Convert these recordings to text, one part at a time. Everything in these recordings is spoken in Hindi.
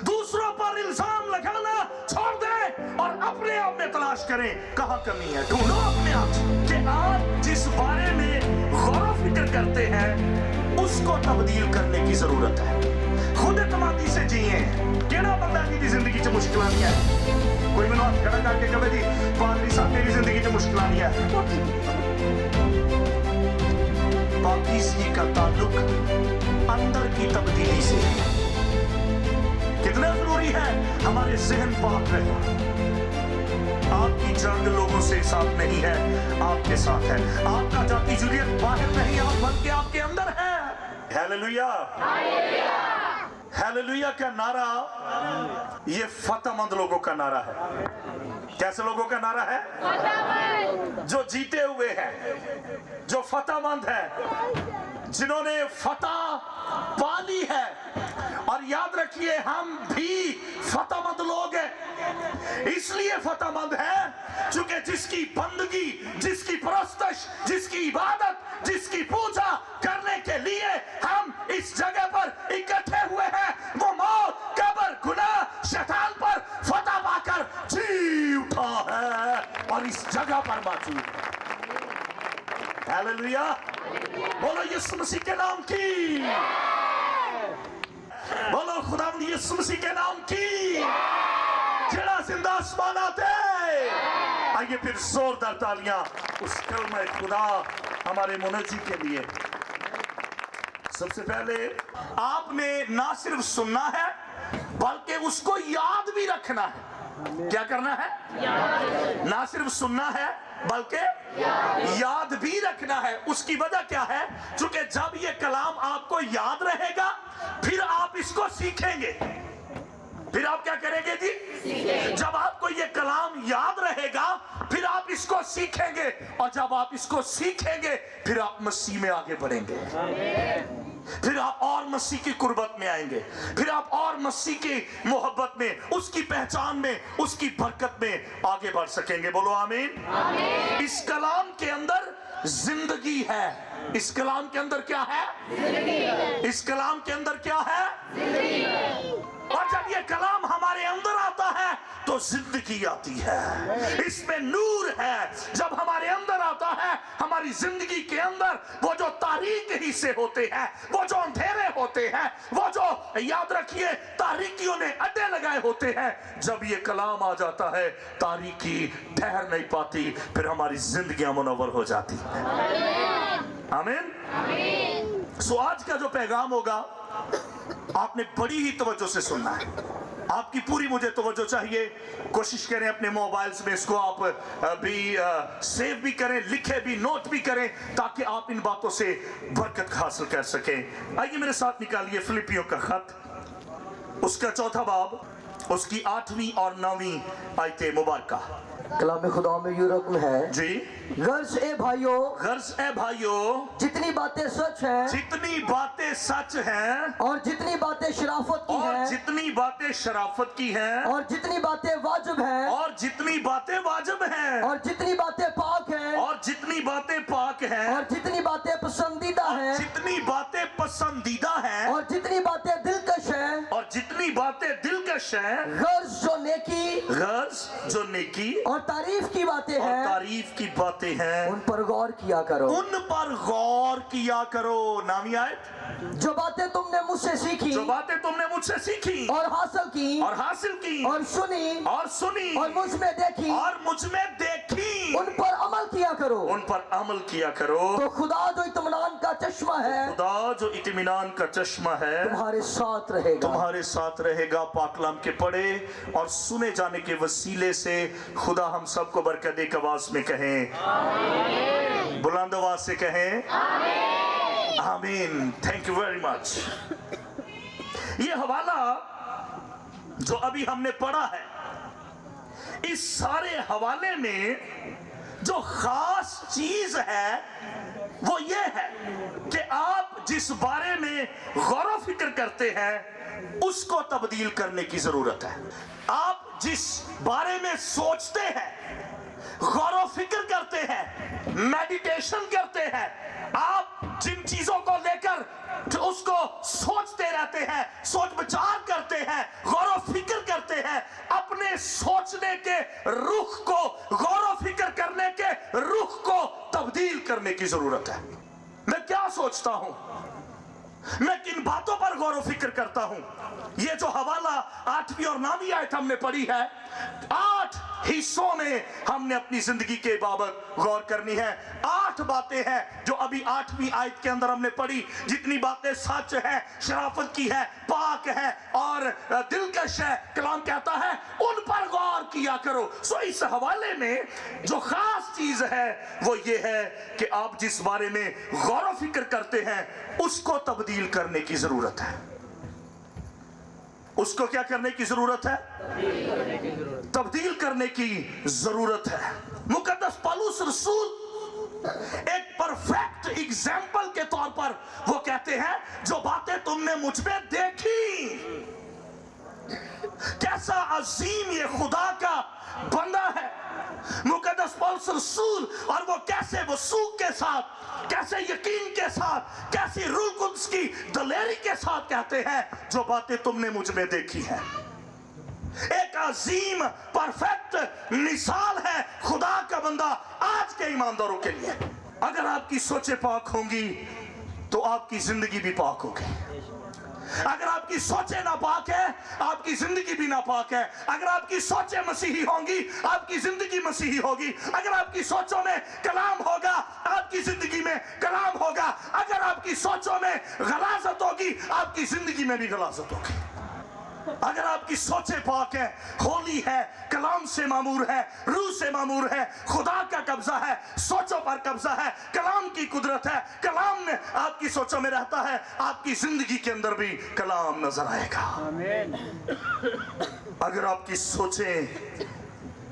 दूसरों पर इल्जाम लगाना छोड़ दें और अपने आप में तलाश करें कहां कमी है। ढूंढो अपने आप कि आप जिस बारे में गौर फिक्र करते हैं उसको तब्दील करने की जरूरत है। खुद एतमादी से जिए। केड़ा बंदा की जिंदगी च मुश्किलां नहीं है? कोई मैनू हाथ खड़ा करके कहे जी पादरी साहब मेरी जिंदगी च मुश्किलां नहीं है। पाकीज़गी का ताल्लुक अंदर की तब्दीली से है। कितना जरूरी है हमारे ज़हन पाक रहे। आपकी जंग लोगों से साथ नहीं है, आपके साथ है। आपका जाति जुलियत बाहर नहीं, आप बल्कि आपके अंदर है। हालेलुया, हालेलुया का नारा ये फतहमंद लोगों का नारा है। कैसे लोगों का नारा है? जो जीते हुए हैं, जो फतहमंद है, जिन्होंने फतह पाली है। और याद रखिए हम भी फतहमंद लोग हैं। इसलिए फतहमंद है क्योंकि जिसकी बंदगी, जिसकी परस्तश, जिसकी इबादत, जिसकी पूजा करने के लिए हम इस जगह पर इकट्ठे हुए हैं, वो मौत, कब्र, गुनाह, शैतान पर फतह पाकर जी उठा है और इस जगह पर मौजूद है। हालेलुया, बोलो यीशु मसीह के नाम की, बोलो खुदावंद यीशु मसीह के नाम की। जेड़ा जिंदा आसमानात है। आइए फिर जोरदार तालियां उस कलमा खुदा हमारे मुनज्जी के लिए। सबसे पहले आपने ना सिर्फ सुनना है बल्कि उसको याद भी रखना है। क्या करना है? ना सिर्फ सुनना है बल्कि याद भी रखना है। उसकी वजह क्या है? क्योंकि जब ये कलाम आपको याद रहेगा फिर आप इसको सीखेंगे। फिर आप क्या करेंगे जी? जब आपको ये कलाम याद रहेगा फिर आप इसको सीखेंगे और जब आप इसको सीखेंगे फिर आप मसीह में आगे बढ़ेंगे। फिर आप और मसीह की कुर्बत में आएंगे, फिर आप और मसीह की मोहब्बत में, उसकी पहचान में, उसकी बरकत में आगे बढ़ सकेंगे। बोलो आमीन, आमीन। इस कलाम के अंदर जिंदगी है। इस कलाम के अंदर क्या है? जिंदगी है। इस कलाम के अंदर क्या है? जिंदगी है। और जब ये कलाम हमारे अंदर आता है तो जिंदगी आती है, इसमें नूर है। जब हमारे अंदर आता है हमारी जिंदगी के अंदर वो जो तारीक हिस्से होते हैं, वो जो अंधेरे होते हैं, वो जो याद रखिए तारीकियों ने अड्डे लगाए होते हैं, जब ये कलाम आ जाता है तारीकी ठहर नहीं पाती, फिर हमारी जिंदगियां मुनव्वर हो जाती है। आमीन। सो आज का जो पैगाम होगा आपने बड़ी ही तवज्जो से सुनना है। आपकी पूरी मुझे तवज्जो चाहिए। कोशिश करें अपने मोबाइल्स में इसको आप भी सेव भी करें, लिखे भी, नोट भी करें ताकि आप इन बातों से बरकत हासिल कर सकें। आइए मेरे साथ निकालिए फिलिपियों का खत, उसका 4था बाब, उसकी 8वीं और 9वीं आयते मुबारका। कलाम खुदा में यूं रकम है जी, गर्ज ए भाइयों, गर्ज ए भाइयों, जितनी बातें सच हैं, जितनी बातें सच हैं, और जितनी बातें शराफत की और हैं, जितनी बातें शराफत की हैं, और जितनी बातें वाजिब हैं, और जितनी बातें वाजिब हैं, और जितनी बातें पाक हैं, और जितनी बातें पाक हैं, और जितनी बातें पसंदीदा हैं, जितनी बातें पसंदीदा हैं, और जितनी बातें दिलकश हैं, और जितनी बातें दिलकश हैं, गर्ज जो नेकी, गर्ज जो नेकी और तारीफ की बातें और हैं, तारीफ की बातें हैं, उन पर गौर किया करो। उन पर गौर किया करो। नामी आयत, जो बातें तुमने मुझसे सीखी, जो बातें तुमने मुझसे सीखी और हासिल की, और हासिल की और सुनी, और सुनी और मुझ में देखी, और मुझ में देखी, उन पर अमल किया करो। उन पर अमल किया करो। तो खुदा जो इत्मीनान का चश्मा है, खुदा जो इत्मीनान का चश्मा है तुम्हारे साथ रहेगा। तुम्हारे साथ रहेगा। पाकलाम के पढ़े और सुने जाने के वसीले से खुदा हम सबको बरकत दे। आवाज में कहें आमीन। बुलंद आवाज से कहें आमीन। आमीन। Thank you very much. ये हवाला जो अभी हमने पढ़ा है, इस सारे हवाले में जो खास चीज है वो ये है कि आप जिस बारे में गौर फिक्र करते हैं उसको तब्दील करने की जरूरत है। आप जिस बारे में सोचते हैं, गौर फिक्र करते हैं, मेडिटेशन करते हैं, आप जिन चीजों को लेकर उसको सोचते रहते हैं, सोच विचार करते हैं, गौर अपने सोचने के रुख को, गौर फिक्र करने के रुख को तब्दील करने की जरूरत है। मैं क्या सोचता हूं, मैं किन बातों पर गौर फिक्र करता हूं। ये जो हवाला 8वीं और 9वीं आयत हमने पढ़ी है, 8 हिस्सों में हमने अपनी जिंदगी के बाबत गौर करनी है। 8 बातें हैं जो अभी 8वीं आयत के अंदर हमने पढ़ी। जितनी बातें सच है, शराफत की है, पाक है और दिलकश है, कलाम कहता है उन पर गौर किया करो। सो इस हवाले में जो खास चीज है वो ये है कि आप जिस बारे में गौर फिक्र करते हैं उसको तब्दील करने की जरूरत है। उसको क्या करने की जरूरत है? तब्दील करने की जरूरत है। मुकद्दस पौलुस रसूल एक परफेक्ट एग्जाम्पल के तौर पर वो कहते हैं जो बातें तुमने मुझ में देखी, कैसा अजीम ये खुदा का बंदा है मुकद्दस पौलुस रसूल, और वो कैसे वसूख के साथ, कैसे यकीन के साथ, कैसी रूह कुद्स की दलेरी के साथ कहते हैं जो बातें तुमने मुझ में देखी हैं। एक अजीम परफेक्ट मिसाल है खुदा का बंदा आज के ईमानदारों के लिए। अगर आपकी सोचें पाक होंगी तो आपकी जिंदगी भी पाक होगी। अगर आपकी सोचें नापाक है आपकी जिंदगी भी नापाक है। अगर आपकी सोचें मसीही होंगी आपकी जिंदगी मसीही होगी। अगर आपकी सोचों में कलाम होगा आपकी जिंदगी में कलाम होगा। अगर आपकी सोचों में गलाजत होगी आपकी जिंदगी में भी गलाजत होगी। अगर आपकी सोचें पाक है, होली है, कलाम से मामूर है, रूह से मामूर है, खुदा का कब्जा है, सोचों पर कब्जा है, कलाम की कुदरत है, कलाम में आपकी सोचों में रहता है, आपकी जिंदगी के अंदर भी कलाम नजर आएगा। आमीन। अगर आपकी सोचें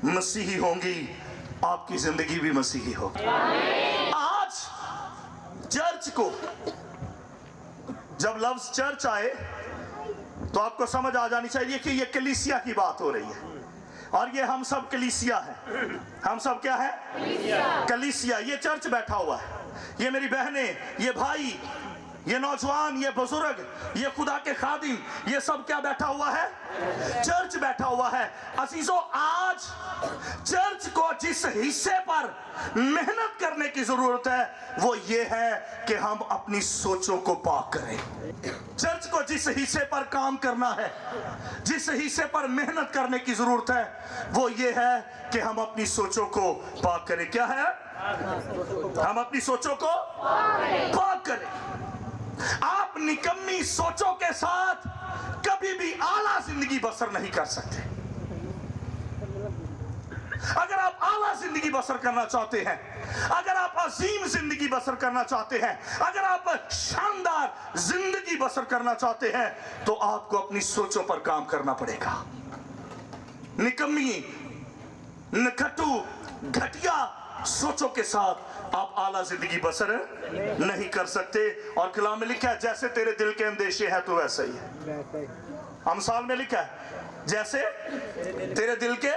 मसीही होंगी आपकी जिंदगी भी मसीही होगी। आज चर्च को जब लफ्ज चर्च आए तो आपको समझ आ जानी चाहिए कि ये कलीसिया की बात हो रही है और ये हम सब कलीसिया है। हम सब क्या है? कलीसिया। ये चर्च बैठा हुआ है, ये मेरी बहनें, ये भाई, ये नौजवान, ये बुजुर्ग, ये खुदा के खादिम, ये सब क्या बैठा हुआ है? चर्च बैठा हुआ है। अजीजों, आज चर्च को जिस हिस्से पर मेहनत करने की जरूरत है वो ये है कि हम अपनी सोचों को पाक करें। चर्च को जिस हिस्से पर काम करना है, जिस हिस्से पर मेहनत करने की जरूरत है वो ये है कि हम अपनी सोचों को पाक करें। क्या है? हम अपनी सोचों को पाक करें। आप निकम्मी सोचों के साथ कभी भी आला जिंदगी बसर नहीं कर सकते। अगर आप आला जिंदगी बसर करना चाहते हैं, अगर आप अजीम जिंदगी बसर करना चाहते हैं, अगर आप शानदार जिंदगी बसर करना चाहते हैं तो आपको अपनी सोचों पर काम करना पड़ेगा। निकम्मी, नकटू, घटिया सोचों के साथ आप आला जिंदगी बसर नहीं कर सकते। और कलाम में लिखा है जैसे तेरे दिल के अंदेशे हैं तो वैसा ही है। अमसाल में लिखा है जैसे तेरे दिल के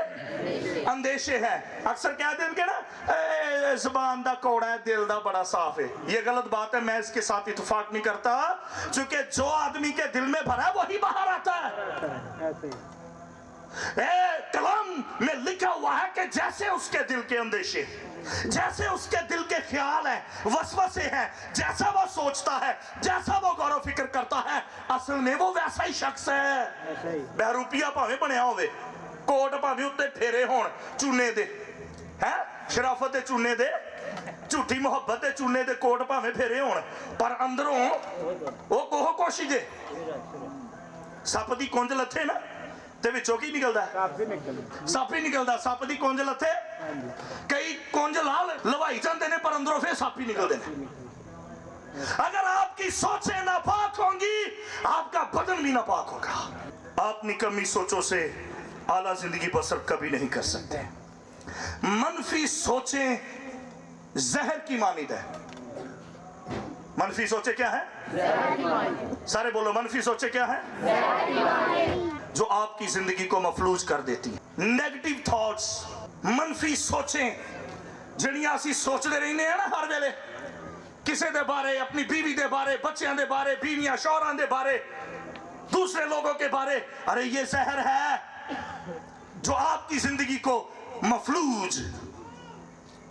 अंदेशे हैं। अक्सर क्या दिल के ना जुबान दा कौड़ा है, दिल दा बड़ा साफ है। ये गलत बात है, मैं इसके साथ इत्तेफाक नहीं करता, क्योंकि जो आदमी के दिल में भरा है वही बाहर आता है। कलाम में लिखा हुआ है कि जैसे उसके दिल के अंदेशे, जैसे उसके दिल के ख्याल है, वसवसे हैं, जैसा वो सोचता है, जैसा वो गौर फिक्र करता है, असल में वो वैसा ही शख्स है। बहरूपिया भावे बनया होवे, कोट भावे उत्ते फेरे होण चूने दे, हैं शराफत दे चूने दे, झूठी मोहब्बत दे चूने दे कोट भावे फेरे होण, पर अंदरों वो कोह कोशी जे सप दी कुंज लथे ना ते विचों की निकलदा? सप ही निकलदा। सप दी कुंज लथे, कई कुंज लाल लवाई जाते हैं पर अंदरों फिर सप ही निकलते हैं। अगर आपकी सोचें नापाक होंगी आपका बदन भी नापाक होगा। आप निकम्मी सोचों से आला जिंदगी बसर कभी नहीं कर सकते। मनफी सोचें जहर की मानिद है। मनफी सोचे क्या है? सारे बोलो, मनफी सोचे क्या है? जो आपकी जिंदगी को मफलूज कर देती है। नेगेटिव थॉट्स, मनफी सोचें जड़ियां असी सोचते रहने हैं ना हर वेले, किसी दे बारे, अपनी बीवी दे बारे, बच्चों दे बारे, बीवियां शौहरां दे बारे, दूसरे लोगों के बारे। अरे ये जहर है जो आपकी जिंदगी को मफलूज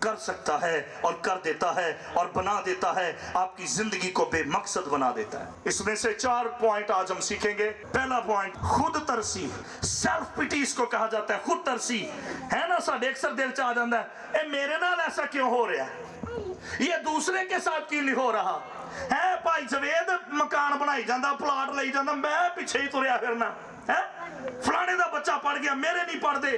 कर सकता है और कर देता है और बना देता है, आपकी जिंदगी को बेमकसद बना देता है। इसमें से 4 पॉइंट आज हम सीखेंगे। पहला पॉइंट, खुद तरसी, सेल्फ पिटी इसको कहा जाता है। खुद तरसी है ना, साढ़े अक्सर दिल च आ जाता है, ए मेरे नाल ऐसा क्यों हो रहा है, ये दूसरे के साथ क्यों नहीं हो रहा है। भाई जवेद मकान बनाई जाता, प्लाट ले जाता, मैं पिछे ही तुरया फिरना है। फलाने का बच्चा पढ़ गया, मेरे नहीं पढ़ते,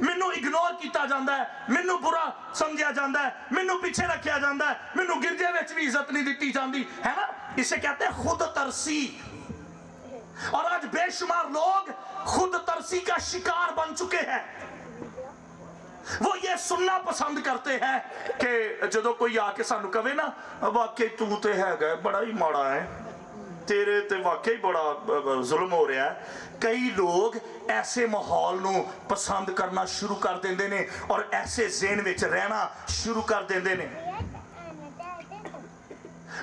मैनू इग्नोर किया जाता है, मैनू बुरा समझा जाता है, मैनू पीछे रखा जाता है, मैनू गिरजे में भी इज्जत नहीं दी जाती है ना। इसे कहते हैं खुद तरसी। और आज बेशुमार लोग खुद तरसी का शिकार बन चुके हैं। वो ये सुनना पसंद करते हैं कि जो कोई आके सानू कहे ना, वाकई तू तो है बड़ा ही माड़ा है, तेरे ते वाकई बड़ा जुल्म हो रहा है। कई लोग ऐसे माहौल नू पसंद करना शुरू कर देंदे ने और ऐसे ज़हन विच रहना शुरू कर देंदे ने।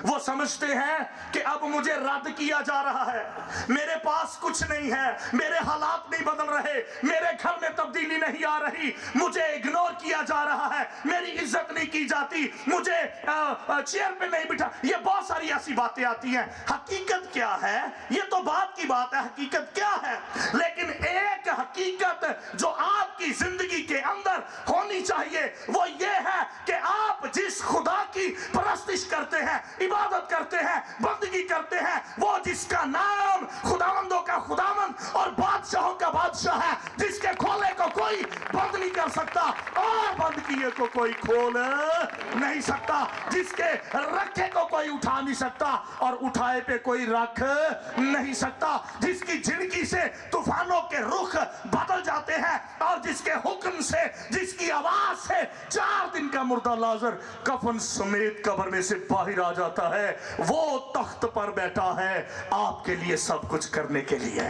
वो समझते हैं कि अब मुझे रद्द किया जा रहा है, मेरे पास कुछ नहीं है, मेरे हालात नहीं बदल रहे, मेरे घर में तब्दीली नहीं आ रही, मुझे इग्नोर किया जा रहा है, मेरी इज्जत नहीं की जाती, मुझे चेयर पे नहीं बिठा। ये बहुत सारी ऐसी बातें आती हैं। हकीकत क्या है, ये तो बात की बात है, हकीकत क्या है। लेकिन एक हकीकत जो आपकी जिंदगी के अंदर होनी चाहिए वो ये है कि आप जिस खुदा की परस्तिश करते हैं, इबादत करते हैं, बंदगी करते हैं, वो जिसका नाम खुदावंदों का खुदावंद और बादशाहों का बादशाह है, जिसके खोले को कोई बंद नहीं कर सकता और बंद किए को कोई खोल नहीं सकता, जिसके रखे को कोई उठा नहीं सकता और उठाए पे कोई रख नहीं सकता, जिसकी झिड़की से तूफानों के रुख बदल जाते हैं और जिसके हुक्म से, जिसकी आवाज से 4 दिन का मुर्दा लाजर कफन समेत कब्र में से बाहर आ जाता है। वो तख्त पर बैठा है आपके लिए सब कुछ करने के लिए।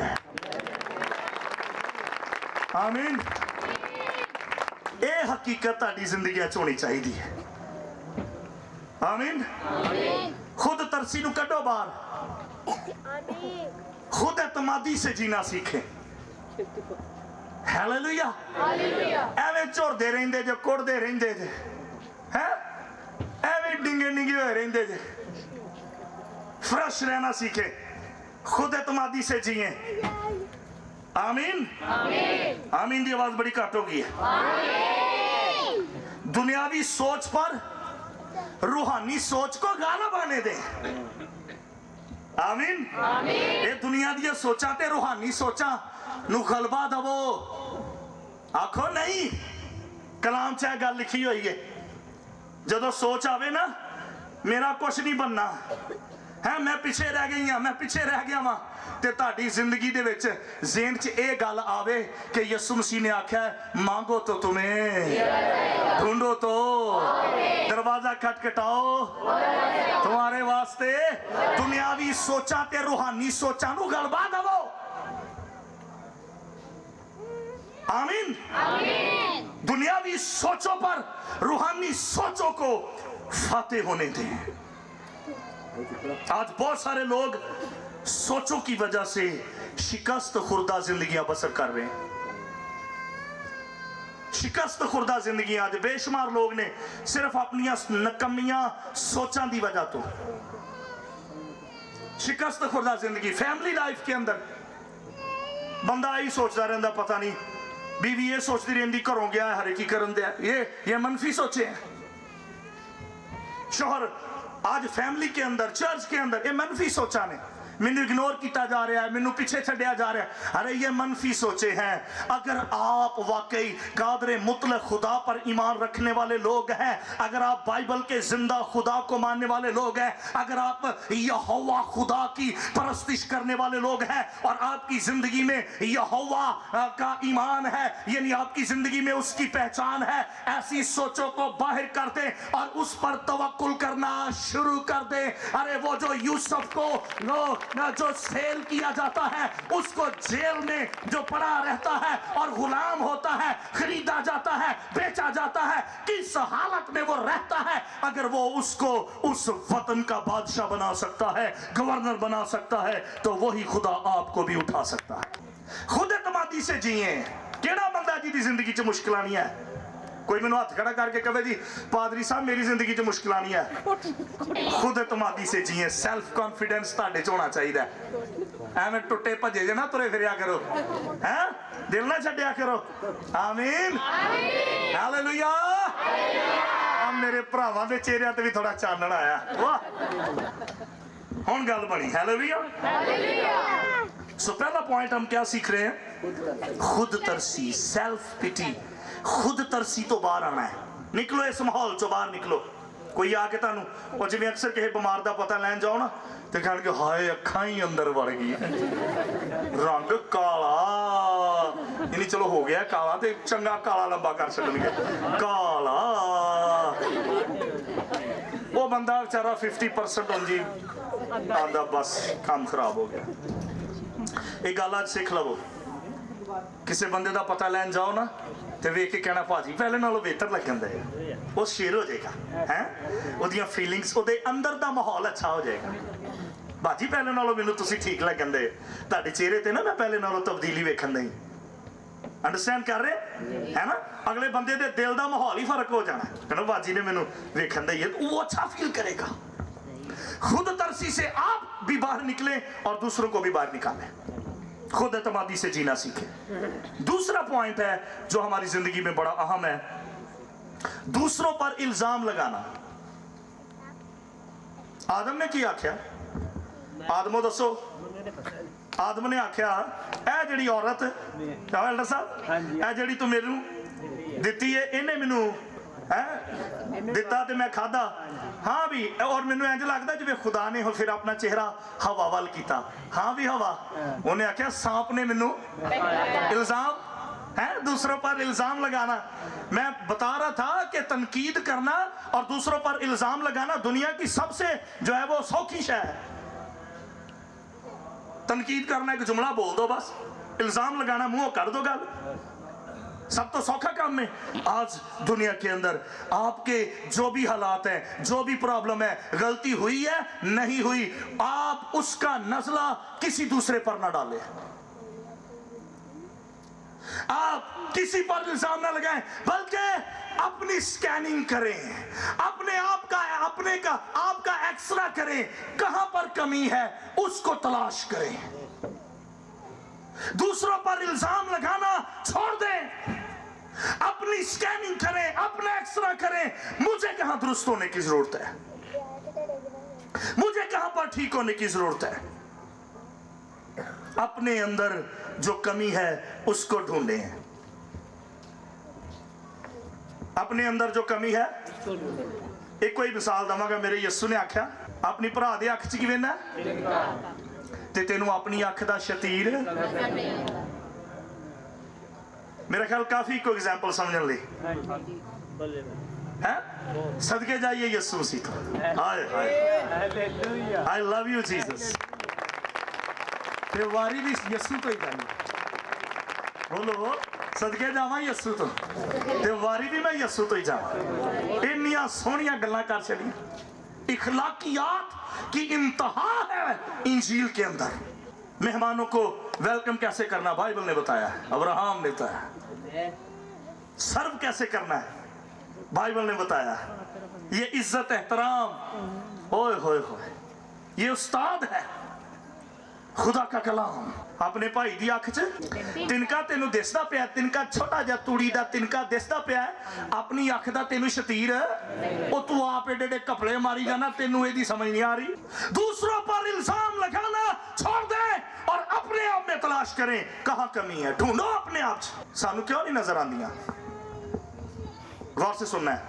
आमीन। ये हकीकत ताड़ी जिंदगी होनी चाहिए। आमीन। खुद तरसी नू कड्डो बाहर, खुद एतमादी से जीना सीखे। हालेलुया। एवें झुरदे रहिंदे जे, कुड़दे रहिंदे जे, हैं एवें डिंगे डिंगे होए रहिंदे जे। फ्रेश रहना सीखे, खुद एतमादी से जिए। आमीन। आमीन की आवाज बड़ी घट हो गई है। दुनियावी सोच पर रूहानी सोच को गाना बने दे। आमीन। ये दुनिया दी सोचा ते रूहानी सोचा नू गलबा दवो। आखो नहीं, कलाम च गल लिखी हुई है, जदों सोच आवे ना मेरा कुछ नहीं बनना है, मैं पिछे रह गई हाँ, मैं पिछे रह गया वा, ते ताड़ी जिंदगी दे विच ज़हन च ये गल आवे कि यीशु मसीह ने आख्या मांगो तो तुम्हें, ढूंढो तो दरवाजा खटखटाओ तुम्हारे वास्ते। दुनियावी सोचा ते रूहानी सोचा नू गलबा दवो। आमीन। दुनियावी सोचों पर रूहानी सोचों को फतेह होने दें। आज बहुत सारे लोग सोचों की वजह से शिकस्त खुर्दा जिंदगियां बसर कर रहे हैं। शिकस्त खुर्दा जिंदगी आज बेशुमार लोग ने सिर्फ अपनी नकमियां सोचां की वजह तो शिकस्त खुर्दा जिंदगी। फैमिली लाइफ के अंदर बंदा यही सोचता रहता, पता नहीं बीवी ये सोचती रहती घरों गया है हरे की करन दिया, ये मनफी सोचे हैं। शोहर आज फैमिली के अंदर, चर्च के अंदर ये मनफी सोचा ने, मैनू इग्नोर किया जा रहा है, मैनू पीछे छड़िया जा रहा है, अरे ये मनफी सोचे हैं। अगर आप वाकई कादरे मुतलक खुदा पर ईमान रखने वाले लोग हैं, अगर आप बाइबल के जिंदा खुदा को मानने वाले लोग हैं, अगर आप यहोवा खुदा की परस्तिश करने वाले लोग हैं और आपकी जिंदगी में यहोवा का ईमान है, यानी आपकी जिंदगी में उसकी पहचान है, ऐसी सोचों को बाहर कर दे और उस पर तवक्कुल करना शुरू कर दे। अरे वो जो यूसुफ को लोग जो सेल किया जाता है, उसको जेल में जो पड़ा रहता है और गुलाम होता है, खरीदा जाता है, बेचा जाता है, किस हालत में वो रहता है, अगर वो उसको उस वतन का बादशाह बना सकता है, गवर्नर बना सकता है, तो वही खुदा आपको भी उठा सकता है। खुद एतमादी से जिए। ਕਿਹੜਾ ਬੰਦਾ ਜਿਹਦੀ ਜ਼ਿੰਦਗੀ 'ਚ ਮੁਸ਼ਕਲਾਂ ਨਹੀਂ ਹੈ? कोई मैंने हाथ खड़ा करके कहे जी पादरी साहब मेरी जिंदगी च मुश्किल नहीं है। खुद एतमादी से जिए, सैल्फ कॉन्फिडेंस तुहाडे च होना चाहिए। एवें टुटे भजे जे ना तुरे फिरिया करो, हैं दिल ना छड्डिया करो। आमीन हालेलुया। अब मेरे भरावां दे चेहरिਆਂ ते भी थोड़ा चानण आया। वाह हुण गल बनी। हालेलुया। सो पहला पॉइंट हम क्या सीख रहे हैं? खुद तरसी, सेल्फ पिटी। खुद तरसी तो बाहर आना है। निकलो इस माहौल चो बाहर निकलो। कोई आके तुहानू और जिवें अक्सर किसी बीमार का पता लैन जाओ ना तो कहणगे हाय अखां ही अंदर वड़ गई, रंग काला। नहीं चलो हो गया काला तो चंगा काला लंबा कर सकणगे। काला वो बंदा बेचारा 50% जी आंदा बस काम खराब हो गया। एक गल अज सीख लवो, किसी बंदे का पता लैन जाओ ना तो वेख के कहना भाजी पहले नालों बेहतर लगन दे, वो शेर हो जाएगा है, ओदियां फीलिंग्स ओदे अंदर दा माहौल अच्छा हो जाएगा। भाजी पहले नालों मैनूं तुसीं ठीक लगन दे, तुहाडे चेहरे ते ना मैं पहले नालों तब्दीली वेखन दई। अंडरस्टैंड कर रहे है ना? अगले बंदे दे दिल दा माहौल ही फर्क हो जाना। कहना भाजी ने मैनूं वेखन दई है, वो अच्छा फील करेगा। खुद तरसी से आप भी बाहर निकले और दूसरों को भी बाहर निकालें। खुद एतमादी से जीना सीखे। दूसरा पॉइंट है जो हमारी जिंदगी में बड़ा अहम है, दूसरों पर इल्जाम लगाना। आदम ने की आख्या? आदमो दसो। आदम ने आख्या ए जिहड़ी औरत एल्डर साहब ए जिहड़ी तू मैनू दित्ती है, इन्हें मैनू दिता ते मैं खादा। हाँ भी और मैनू इंज लगता जिवें खुदा ने फिर अपना चेहरा हवा वाल किया। हाँ भी हवा, उन्हें आख्या सांप ने मैनू इल्जाम है, दूसरों पर इल्जाम लगाना। मैं बता रहा था कि तनकीद करना और दूसरों पर इल्जाम लगाना दुनिया की सबसे जो है वो सौखी शय है। तनकीद करना एक जुमला बोल दो, बस इल्जाम लगाना मुंह कर दो गल, सब तो सौखा काम है। आज दुनिया के अंदर आपके जो भी हालात हैं, जो भी प्रॉब्लम है, गलती हुई है नहीं हुई, आप उसका नजला किसी दूसरे पर ना डालें। आप किसी पर इल्जाम ना लगाएं, बल्कि अपनी स्कैनिंग करें, अपने आप का आपका एक्सरा करें, कहां पर कमी है उसको तलाश करें। दूसरों पर इल्जाम लगाना छोड़ दें, अपनी स्कैनिंग करें, अपना एक्सरा करें। मुझे कहां दुरुस्त होने की जरूरत है, मुझे कहां पर ठीक होने की जरूरत है। अपने अंदर जो कमी है उसको ढूंढें। अपने अंदर जो कमी है, एक कोई मिसाल दवांगा। मेरे यस्सु ने आख्या अपनी भरा दे अख च की वेना ते तेनू अपनी अख दा शतीर। मेरा ख्याल काफी को एग्जाम्पल समझने ली है। सदके जाइए यस्सु मसीह को। हाय हाय आई लव यू जीसस। ते वारी भी यस्सु तो ही जाइए, बोलो सदके जावा यस्सु तो, ते वारी भी मैं यस्सु तो ही जावा। इन्नियां सोहनियां गल्लां कर छड़ी। इखलाकियात की इंतहा है इंजील के अंदर। मेहमानों को वेलकम कैसे करना बाइबल ने बताया, अब्राहम ने बताया। सर्व कैसे करना है बाइबल ने बताया। ये इज्जत एहतराम, ओए होए होए, ये उस्ताद है खुदा का कलाम। अपने भाई दी अख च तिनका तेनू दिसदा पिया, तिनका छोटा जिहा तूड़ी दा तिनका दिसदा पिया, अपनी अख दा तेनू शतीर ओ तू आप एडे एडे कपड़े मारी जाना, तेनू एदी समझ नहीं आ रही। दूसरों पर इल्जाम लगाना छोड़ दे और अपने आप में तलाश करें कहां कमी है। ढूंढो अपने आप च। सानू क्यों नहीं नजर आंदियां? गौर से सुनना है।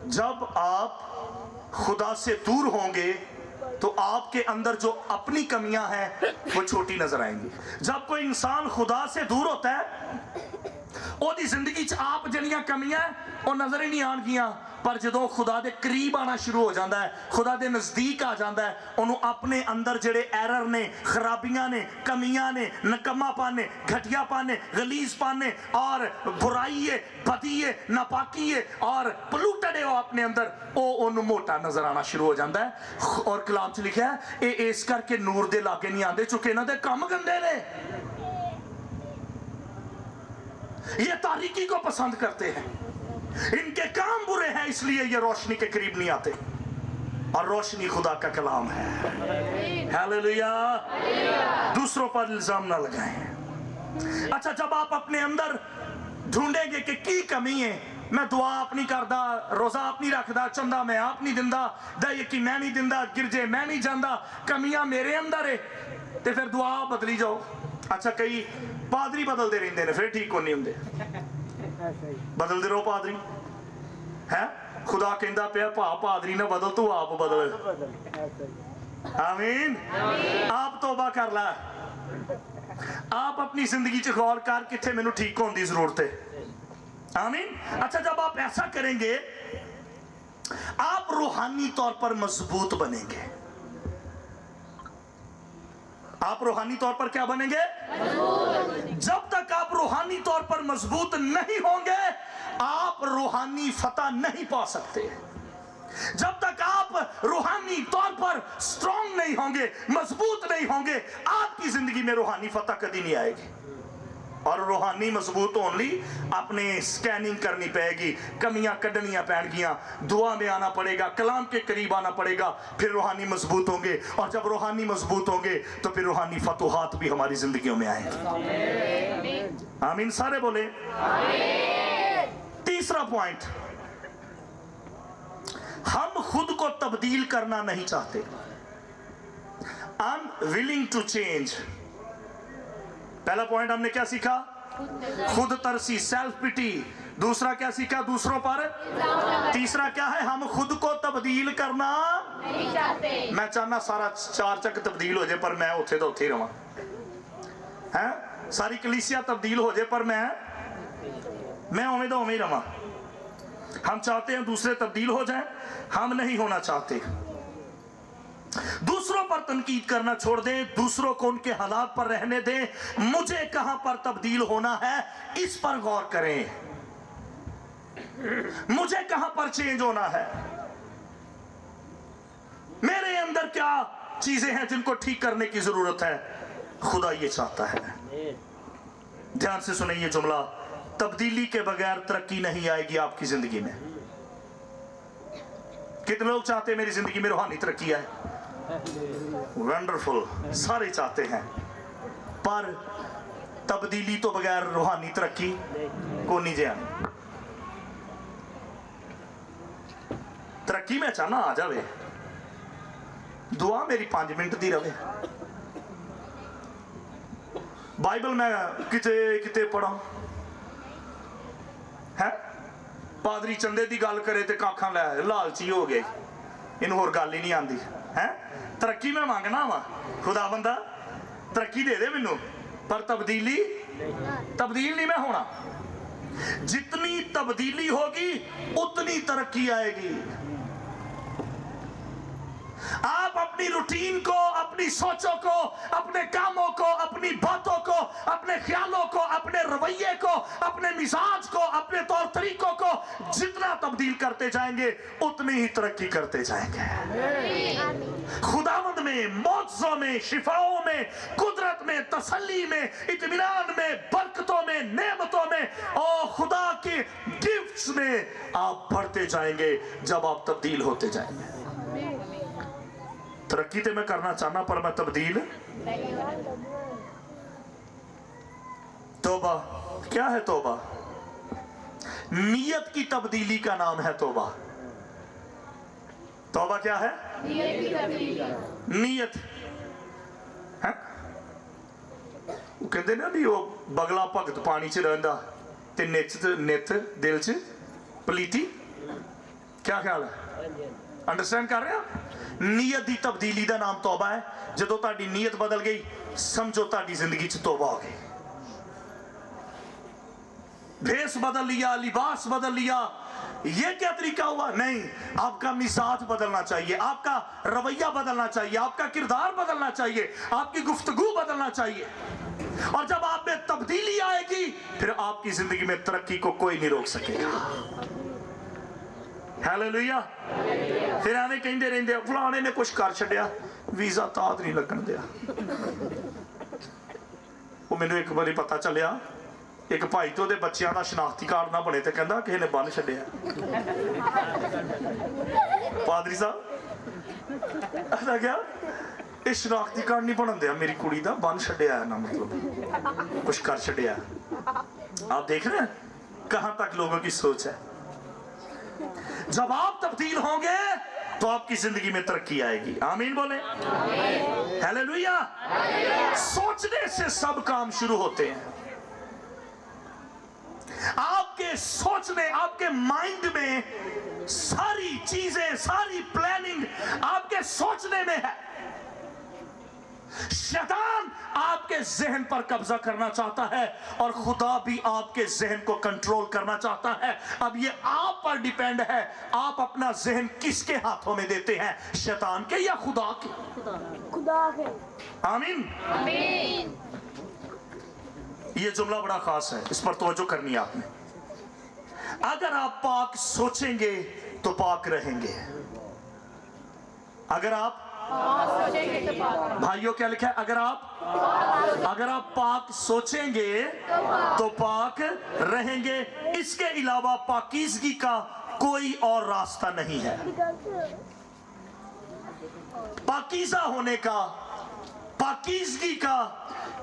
जब आप खुदा से दूर होंगे तो आपके अंदर जो अपनी कमियां हैं वो छोटी नजर आएंगी। जब कोई इंसान खुदा से दूर होता है ओदी जिंदगी च आप जिहड़ियां कमियां वो नजर ही नहीं आउणगियां, पर जदों खुदा दे करीब आना शुरू हो जाता है, खुदा दे नजदीक आ जाता है, उन्होंने अपने अंदर जिहड़े एरर ने, खराबियां ने, कमियां ने, नकम्मापन ने, घटियापन ने, गलीजपन ने और बुराई है, बदी है, नापाकी है और पलूटड है, अपने अंदर वो मोटा नजर आना शुरू हो जाता है। और कलाम च लिखा है ये इस करके नूर दे लागे नहीं आते चुके इन्हां दे काम गंदे ने। ये तारीकी को पसंद करते हैं, इनके काम बुरे हैं, इसलिए ये रोशनी के करीब नहीं आते। और रोशनी खुदा का कलाम है। हालेलुया। दूसरों पर इल्जाम ना लगाएं। अच्छा, जब आप अपने अंदर ढूंढेंगे कि की कमी है, मैं दुआ आप नहीं करदा, रोजा आप नहीं रखदा, चंदा मैं आप नहीं दिंदा, दही की मैं नहीं दिंदा, गिरजे मैं नहीं जांदा, कमियां मेरे अंदर है, तो फिर दुआ बदली जाओ। अच्छा, कई पादरी बदलते रहते हैं, फिर ठीक को नहीं होंगे। बदलते रहो पादरी है। खुदा कहता पिया भा पादरी ने बदल, तू आप बदल। आमीन। आप तौबा कर ला, आप अपनी जिंदगी च गौर कर किथे मैनू ठीक होने की जरूरत है। आमीन। अच्छा, जब आप ऐसा करेंगे आप रूहानी तौर पर मजबूत बनेंगे। आप रूहानी तौर पर क्या बनेंगे? जब तक आप रूहानी तौर पर मजबूत नहीं होंगे आप रूहानी फतह नहीं पा सकते। जब तक आप रूहानी तौर पर स्ट्रांग नहीं होंगे, मजबूत नहीं होंगे, आपकी जिंदगी में रूहानी फतह कभी नहीं आएगी। और रूहानी मजबूत होने अपने स्कैनिंग करनी पड़ेगी, कमियां कढ़नियां पैणगियां, दुआ में आना पड़ेगा, कलाम के करीब आना पड़ेगा, फिर रूहानी मजबूत होंगे। और जब रूहानी मजबूत होंगे तो फिर रूहानी फतूहात भी हमारी जिंदगियों में आएंगे। आमीन। सारे बोले तीसरा पॉइंट, हम खुद को तब्दील करना नहीं चाहते। Unwilling to change. पहला पॉइंट हमने क्या सीखा? खुद तरसी, सेल्फ पिटी। दूसरा क्या सीखा? दूसरों पर। तीसरा क्या है? हम खुद को तब्दील करना नहीं चाहते। मैं चाहना सारा चार चक तब्दील हो जाए पर मैं उथे तो उथे रहा है। सारी कलीसिया तब्दील हो जाए पर मैं उम्मीद उम्मीद ही रहा। हम चाहते हैं दूसरे तब्दील हो जाएं, हम नहीं होना चाहते। दूसरों पर तनकीद करना छोड़ दें, दूसरों को उनके हालात पर रहने दें। मुझे कहां पर तब्दील होना है इस पर गौर करें। मुझे कहां पर चेंज होना है, मेरे अंदर क्या चीजें हैं जिनको ठीक करने की जरूरत है। खुदा ये चाहता है। ध्यान से सुनिए ये जुमला, तब्दीली के बगैर तरक्की नहीं आएगी आपकी जिंदगी में। कितने लोग चाहते हैं मेरी जिंदगी में रूहानी तरक्की आए? वंडरफुल, सारे चाहते हैं, पर तब्दीली तो बगैर रूहानी तरक्की को नहीं जानी। तरक्की मैं चाहना आ जावे, दुआ मेरी 5 मिनट दी रहे, बाइबल मैं किते किते पढ़ा है। पादरी चंदे की गल करे तो काखा लै लालची हो गए, इन होर गल ही नहीं आती है। तरक्की मैं मंगना वा, खुदा बंदा तरक्की दे दे मैनू, पर तब्दील नहीं मैं होना। जितनी तब्दीली होगी उतनी तरक्की आएगी। आप अपनी रूटीन को, अपनी सोचों को, अपने कामों को, अपनी बातों को, अपने ख्यालों को, अपने रवैये को, अपने मिजाज को, अपने तौर तरीकों को जितना तब्दील करते जाएंगे उतनी ही तरक्की करते जाएंगे। खुदावंद में, मौजों में, शिफाओं में, कुदरत में, तसल्ली में, इत्मीनान में, बरकतों में, नेमतों में और खुदा के गिफ्ट्स में आप बढ़ते जाएंगे जब आप तब्दील होते जाएंगे। तरक्की तो मैं करना चाहना पर मैं तब्दील। तौबा क्या है? तौबा नीयत की तब्दीली का नाम है। तौबा तौबा क्या है? नीयत है। वो कहते ना भी वो बगला भगत पानी च रहिंदा ते नित दिल च पलीती। क्या ख्याल है? अंडरस्टैंड कर रहे हैं? नीयत की तब्दीली का नाम तौबा है। जो ताड़ी नीयत बदल गई समझो ताड़ी जिंदगी च तौबा हो गई। भेस बदल लिया, लिबास बदल लिया, ये क्या तरीका हुआ? नहीं, आपका मिजाज बदलना चाहिए, आपका रवैया बदलना चाहिए, आपका किरदार बदलना चाहिए, आपकी गुफ्तगू बदलना चाहिए। और जब आप में तब्दीली आएगी फिर आपकी जिंदगी में तरक्की को कोई नहीं रोक सकेगा। हालेलुया। फिर एवं कहते रहते फलाने ने कुछ कर छड़िया, वीजा तात नहीं लगन दिया। वो मैनू एक बारी पता चलिया एक भाई तो बच्चों का शनाख्ती कार्ड ना बने तो कहता किसी ने बन छड्डिया। पादरी साहब ऐसा क्या ये शनाख्ती कार्ड नहीं बनन दिया मेरी कुड़ी का, बन छड्डिया ना, मतलब कुछ कर छड्डिया। आप देख रहे हैं कहां तक लोगों की सोच है। जब आप तब्दील होंगे तो आपकी जिंदगी में तरक्की आएगी। आमीन बोले, हालेलुया। सोचने से सब काम शुरू होते हैं। आपके सोचने, आपके माइंड में सारी चीजें, सारी प्लानिंग आपके सोचने में है। शैतान आपके जहन पर कब्जा करना चाहता है और खुदा भी आपके जहन को कंट्रोल करना चाहता है। अब ये आप पर डिपेंड है, आप अपना जहन किसके हाथों में देते हैं, शैतान के या खुदा के? खुदा के। आमीन। आमीन। ये जुमला बड़ा खास है, इस पर तवज्जो करनी है आपने। अगर आप पाक सोचेंगे तो पाक रहेंगे। अगर आप भाइयों क्या लिखा है, अगर आप पाक सोचेंगे तो पाक रहेंगे। इसके अलावा पाकीज़गी का कोई और रास्ता नहीं है। पाकीज़ा होने का, पाकीज़गी का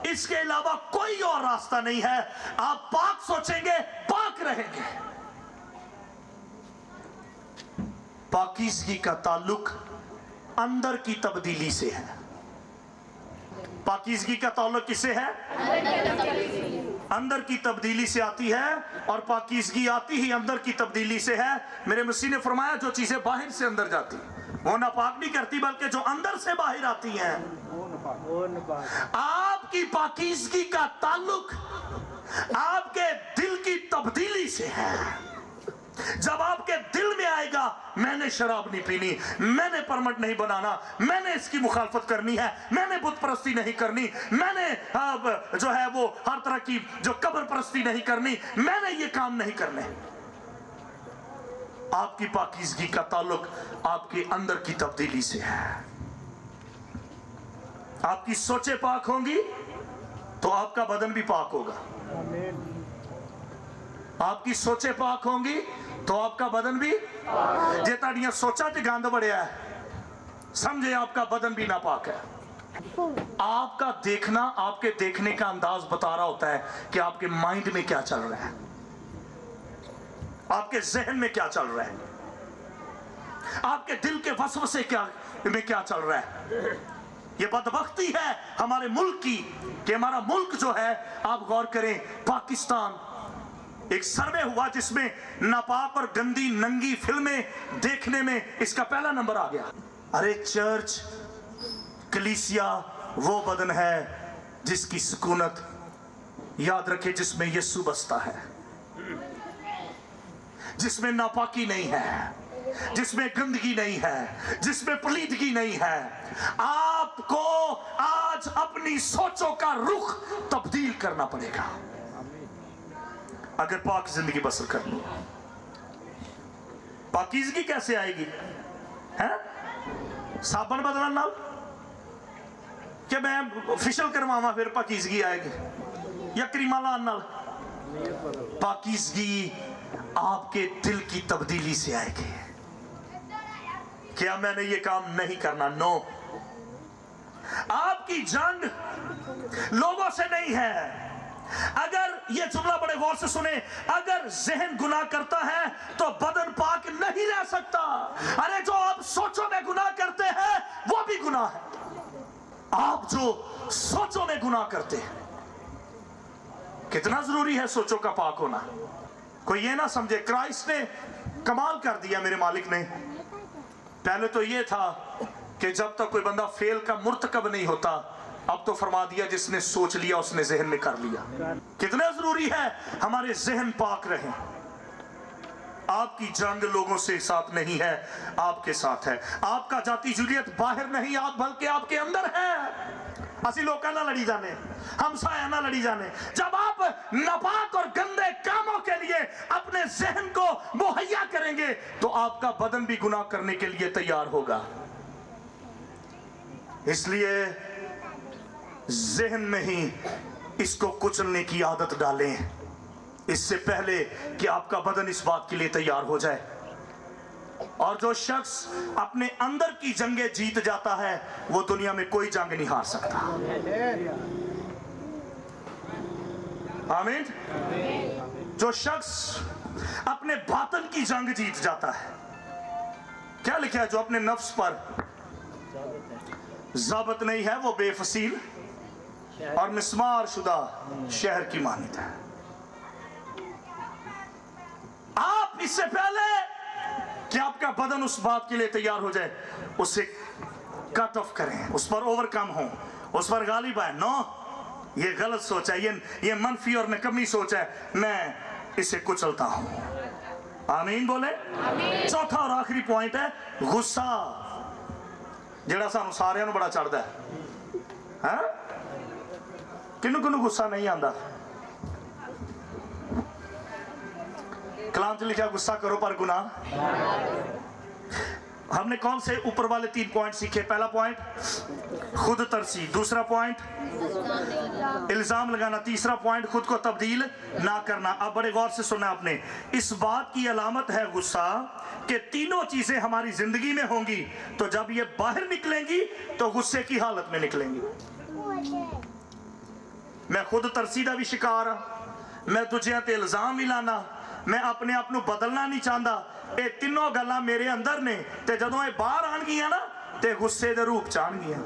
इसके अलावा कोई और रास्ता नहीं है। आप पाक सोचेंगे, पाक रहेंगे। पाकीज़गी का ताल्लुक अंदर की तब्दीली से है। पाकीज़गी का ताल्लुक किससे है? अंदर की तब्दीली से आती है, और पाकीज़गी आती ही अंदर की तब्दीली से है। मेरे मसीह ने फरमाया जो चीजें बाहर से अंदर जाती वो नापाक नहीं करती, बल्कि जो अंदर से बाहर आती हैं। आपकी पाकीज़गी का ताल्लुक आपके दिल की तब्दीली से है। जब आपके दिल में आएगा मैंने शराब नहीं पीनी, मैंने परमट नहीं बनाना, मैंने इसकी मुखालफत करनी है, मैंने बुत परस्ती नहीं करनी, मैंने जो है वो हर तरह की जो कब्र परस्ती नहीं करनी, मैंने ये काम नहीं करने। आपकी पाकीज़गी का ताल्लुक आपके अंदर की तब्दीली से है। आपकी सोचें पाक होंगी तो आपका बदन भी पाक होगा। आपकी सोचें पाक होंगी तो आपका बदन भी, जे ताड़ियां सोचा च गंद बढ़िया है, समझे आपका बदन भी नापाक है। आपका देखना, आपके देखने का अंदाज बता रहा होता है कि आपके माइंड में क्या चल रहा है, आपके जहन में क्या चल रहा है, आपके दिल के वसवसे में क्या चल रहा है। ये बदबख्ती है हमारे मुल्क की कि हमारा मुल्क जो है, आप गौर करें, पाकिस्तान, एक सर्वे हुआ जिसमें नापाक और गंदी नंगी फिल्में देखने में इसका पहला नंबर आ गया। अरे चर्च, कलीसिया वो बदन है जिसकी सुकूनत, याद रखे, जिसमें यीशु बसता है, जिसमें नापाकी नहीं है, जिसमें गंदगी नहीं है, जिसमें पलीदगी नहीं है। आपको आज अपनी सोचों का रुख तब्दील करना पड़ेगा अगर पाक जिंदगी बसर करनी। पाकीज़गी कैसे आएगी? है साबन बदलन नाल कि मैं फिशल करवावा फिर पाकीज़गी आएगी, या क्रीमा लान नाल? पाकीज़गी आपके दिल की तब्दीली से आएगी। क्या मैंने ये काम नहीं करना? नो। आपकी जंग लोगों से नहीं है। अगर ये जुमला बड़े गौर से सुने, अगर जहन गुनाह करता है तो बदन पाक नहीं रह सकता। अरे जो आप सोचों में गुनाह करते हैं वो भी गुनाह है। आप जो सोचों में गुनाह करते हैं, कितना जरूरी है सोचों का पाक होना। कोई ये ना समझे क्राइस्ट ने कमाल कर दिया, मेरे मालिक ने। पहले तो ये था कि जब तक कोई बंदा फेल का मुर्तकब नहीं होता, अब तो फरमा दिया जिसने सोच लिया उसने जहन में कर लिया। कितना जरूरी है हमारे जहन पाक रहें। आपकी जंग लोगों से साथ नहीं है, आपके साथ है। आपका जाति जूलियत बाहर नहीं, आप बल्कि आपके अंदर है। असि लोग ना लड़ी जाने, हम साया ना लड़ी जाने। जब आप नापाक और गंदे कामों के लिए अपने जहन को मुहैया करेंगे तो आपका बदन भी गुनाह करने के लिए तैयार होगा। इसलिए जहन में ही इसको कुचलने की आदत डालें। इससे पहले कि आपका बदन इस बात के लिए तैयार हो जाए। और जो शख्स अपने अंदर की जंगें जीत जाता है वो दुनिया में कोई जंग नहीं हार सकता। आमीन। जो शख्स अपने बातन की जंग जीत जाता है, क्या लिखा है, जो अपने नफ्स पर ज़ाबत नहीं है वो बेफसील और मिस्मार शुदा शहर की मानित है। आप इससे पहले कि आपका बदन उस बात के लिए तैयार हो जाए, उसे कट ऑफ करें, उस पर ओवरकम हो, उस पर गालिब आए। नो, ये गलत सोच है, ये मनफी और नकमी सोच है, मैं इसे कुचलता हूं। आमीन बोले। चौथा और आखिरी पॉइंट है गुस्सा, जेड़ा सानू सारियां नू बड़ा चढ़दा है। किनू किनू गुस्सा नहीं आंदा? कलाम च लिखा गुस्सा करो पर गुनाह। हमने कौन से ऊपर वाले 3 पॉइंट सीखे? पहला पॉइंट खुद तरसी, दूसरा पॉइंट इल्जाम लगाना, तीसरा पॉइंट खुद को तब्दील ना करना। अब बड़े गौर से सुनना आपने, इस बात की अलामत है गुस्सा कि तीनों चीजें हमारी जिंदगी में होंगी, तो जब ये बाहर निकलेंगी तो गुस्से की हालत में निकलेंगी। मैं खुद तरसी का भी शिकार हाँ, मैं दूजिया ते इल्जाम भी लाना, मैं अपने आप को बदलना नहीं चाहता। ये तीनों गल्लां मेरे अंदर ने, ते जदों ये बाहर आनगियां ना ते गुस्से दे रूप च आनगियां।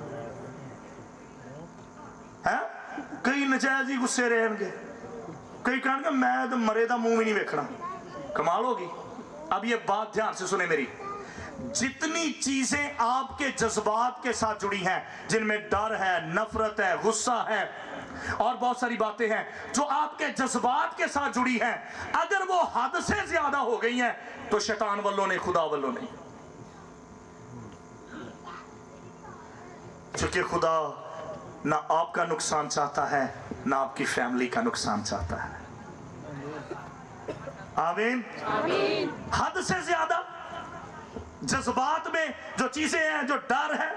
हैं कई नजायज ही गुस्से रहेंगे, कई कहेंगे मैं तो मरे दा मुंह भी नहीं देखना। कमाल होगी। अब ये बात ध्यान से सुने मेरी, जितनी चीजें आपके जज्बात के साथ जुड़ी हैं, जिनमें डर है, नफरत है, गुस्सा है और बहुत सारी बातें हैं जो आपके जज्बात के साथ जुड़ी हैं, अगर वो हद से ज्यादा हो गई हैं तो शैतान वालों ने, खुदा वालों ने। क्योंकि खुदा ना आपका नुकसान चाहता है ना आपकी फैमिली का नुकसान चाहता है। आमीन। हद से ज्यादा जज्बात में जो चीजें हैं, जो डर है,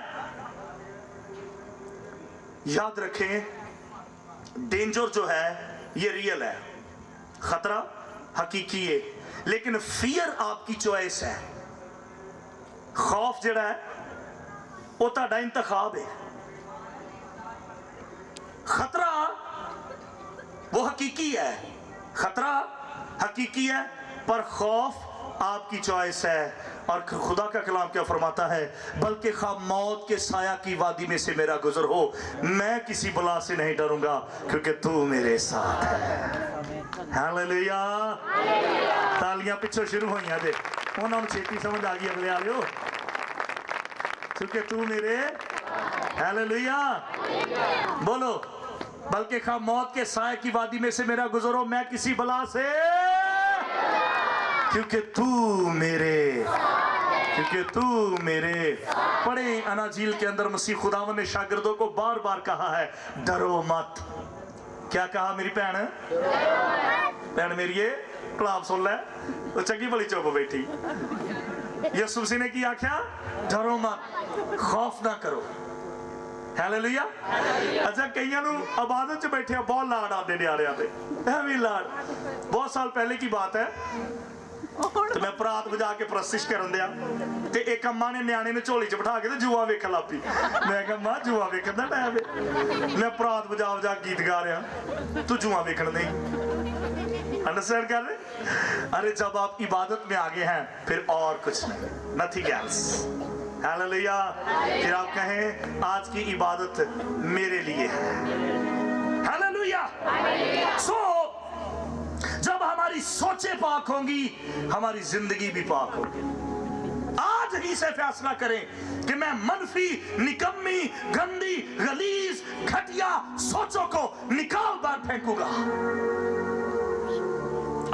याद रखें डेंजर जो है ये रियल है, खतरा हकीकी है, लेकिन फियर आपकी चॉइस है। खौफ जड़ा है वो ताड़ा इंतखाब है। खतरा वो हकीकी है, खतरा हकीकी है, पर खौफ आपकी चॉइस है। और खुदा का कलाम क्या फरमाता है, बल्कि खा मौत के साया की वादी में से मेरा गुजर हो, मैं किसी बला से नहीं डरूंगा क्योंकि तू मेरे साथ है। हालेलुया। तालियां पिछों शुरू होइयां दे, उन्होंने छेती समझ आ गई अगले आलियो, क्योंकि तू मेरे। हालेलुया बोलो। बल्कि खा मौत के साए की वादी में से मेरा गुजर हो, मैं किसी बला से, क्योंकि तू मेरे, क्योंकि तू मेरे। पढ़े अनाजील के अंदर मसीह खुदावन ने शागिर्दों को बार बार कहा है, डरो मत। क्या कहा मेरी भैन? भैन मेरी ये कलाम सुन ले, तो चंगी भली चुप बैठी। यसु मसीह ने की आख्या, डरो मत, खौफ ना करो। हालेलुया। अच्छा कईयां नू इबादत च बैठे बहुत लाड आते न्याणियां ते, भी लाड। बहुत साल पहले की बात है, तो मैं परात बजा के परस्तिश करन दिया, ते एक अम्मा ने न्याणे ने झोली च बिठा के ते जुआ वेखन लग पई। मैं कहा मां जुआ वेखन दा टाइम है, मैं परात बजा बजा गीत गा रहा, तू जुआ वेखन नहीं। अंडरस्टैंड कर रहे? अरे जब आप इबादत में आगे हैं फिर और कुछ नहीं, नथिंग एल्स। हालेलुया। फिर आप कहें आज की इबादत मेरे लिए है। हालेलुया। सो जब हमारी सोचें पाक होंगी हमारी जिंदगी भी पाक होगी। आज ही से फैसला करें कि मैं मनफी, निकम्मी, गंदी, गलीज, घटिया सोचों को निकाल कर फेंकूंगा।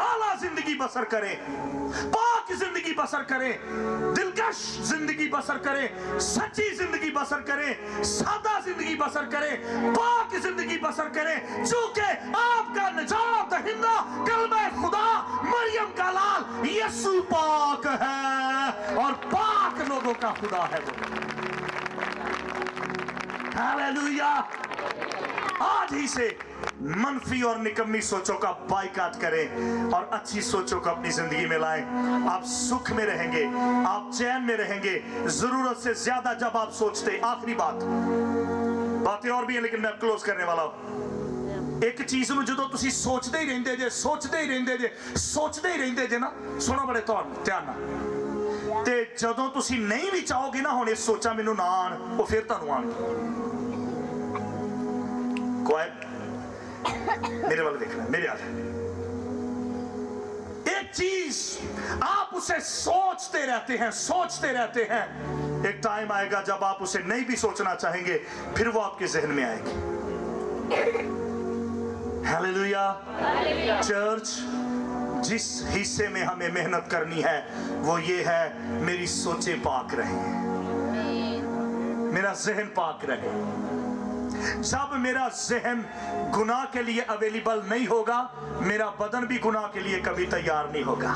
आला जिंदगी बसर करें, पाक जिंदगी बसर करें, दिलकश जिंदगी बसर करें, सच्ची जिंदगी बसर करें, सादा जिंदगी बसर करें, पाक जिंदगी बसर करें, चूंकि आपका निजात दहिंदा कलमे खुदा मरियम का लाल यीशु पाक है और पाक लोगों का खुदा है वो। हालेलुया। आज ही से मनफी और निकम्मी सोचों का बाइकाट करें और अच्छी सोचों को अपनी जिंदगी में लाएं। आप सुख में रहेंगे, आप चैन में रहेंगे। जरूरत से ज्यादा जब आप सोचते, आखिरी बातें और भी हैं लेकिन मैं क्लोज करने वाला हूं। एक चीज में जो तुसी सोचते ही रहंदे जे, सोचते ही रहंदे जे, सोचते ही रहंदे जे ना, सुनो बड़े ध्यान नाल, ते जदों तुसी नहीं भी चाहोगे ना हुण इस सोचा मैनू ना आण, वो फिर तुहानू आण। क्वाइट मेरे वाले देखना, मेरे हाल। एक चीज आप उसे सोचते रहते हैं, सोचते रहते हैं, एक टाइम आएगा जब आप उसे नहीं भी सोचना चाहेंगे, फिर वो आपके जहन में आएगी। हालेलुया। चर्च, जिस हिस्से में हमें मेहनत करनी है वो ये है, मेरी सोचें पाक रहे, मेरा जहन पाक रहे। जब मेरा जहन गुनाह के लिए अवेलेबल नहीं होगा, मेरा बदन भी गुनाह के लिए कभी तैयार नहीं होगा।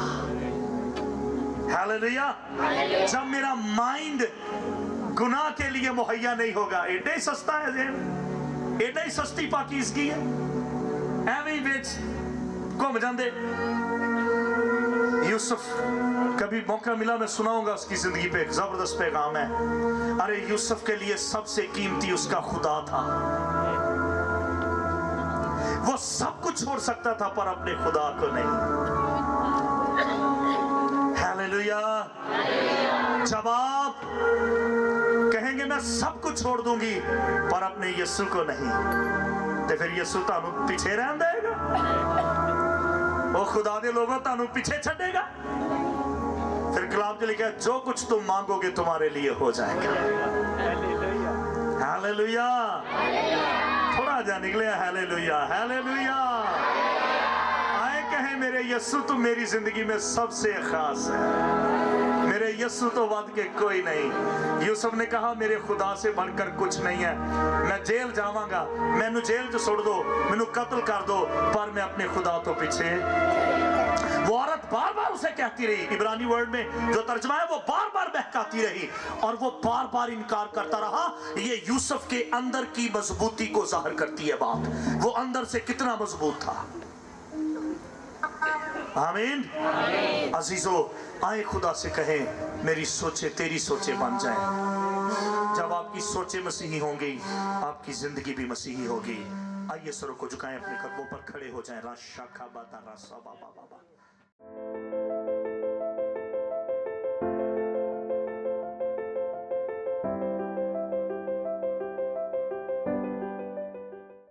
हालेलुया। जब मेरा माइंड गुनाह के लिए मुहैया नहीं होगा, एडा ही सस्ता है जहन, एडा ही सस्ती पाकीज़गी है, एवं विच घूम जाते। यूसुफ, कभी मौका मिला मैं सुनाऊंगा उसकी जिंदगी पे, एक जबरदस्त पैगाम है। अरे यूसुफ के लिए सबसे कीमती उसका खुदा था। वो सब कुछ छोड़ सकता था पर अपने खुदा को नहीं। हालेलुया। जब आप कहेंगे मैं सब कुछ छोड़ दूंगी पर अपने यीशु को नहीं, तो फिर यीशु तानू पीछे रहन देगा, वो खुदा दे लोगों तानू पीछे छड़ेगा। फिर कलाम में लिखा है, जो कुछ तुम मांगोगे तुम्हारे लिए हो जाएगा। हालेलुया। थोड़ा जा निकले हालेलुया, हालेलुया। आए कहें मेरे यीशु तो मेरी जिंदगी में सबसे खास है, मेरे यीशु तो वध के कोई नहीं। यूसुफ ने कहा मेरे खुदा से बनकर कुछ नहीं है, मैं जेल जावांगा, मैनू जेल च सुट दो, मैनू कत्ल कर दो, पर मैं अपने खुदा तो पीछे। वो औरत बार बार उसे कहती रही, इब्रानी वर्ड में जो तर्जमा है वो बार बार बहकाती रही और वो बार बार इनकार करता रहा। ये यूसुफ के अंदर की मजबूती को जाहिर करती है बात, वो अंदर से कितना मजबूत था। आमीन। अजीजों, आए खुदा से कहें मेरी सोचे तेरी सोचे बन जाएं। जब आपकी सोचे मसीही होंगी, आपकी जिंदगी भी मसीही होगी। आइए सरों को झुकाएं, अपने कदमों पर खड़े हो जाएं। राशा का बाता रासा बाबा बाबा।